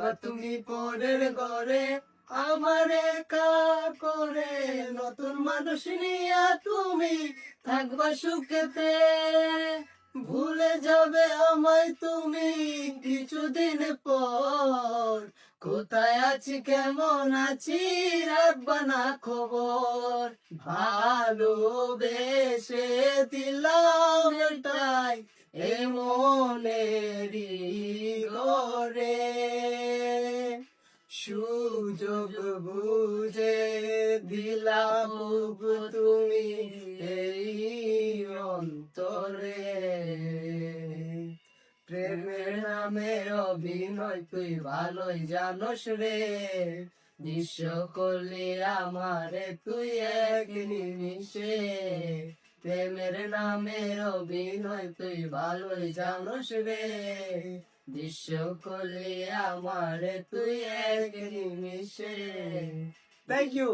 থাকবা তুমি পরের ঘরে আমার একা করে, নতুন মানুষ নিয়া তুমি থাকবা সুখেতে, ভুলে যাবে আমায় তুমি কিছুদিন পর, কোথায় আছি কেমন আছি রাখবা না খবর, ভালোবেসে দিলাম এটাই এমনেরই ঘরে, সুযোগ বুঝে দিলাম তুমি এই অন্তরে, প্রেমের নামে অভিনয় তুই ভালোই জানোস রে, বিশ্ব করলি আমারে তুই এক নিমিষে, প্রেমের নামে অভিনয় তুই ভালোই জানোস রে, বিশ্ব করলি আমারে তুই এক নিমিষে। Thank you.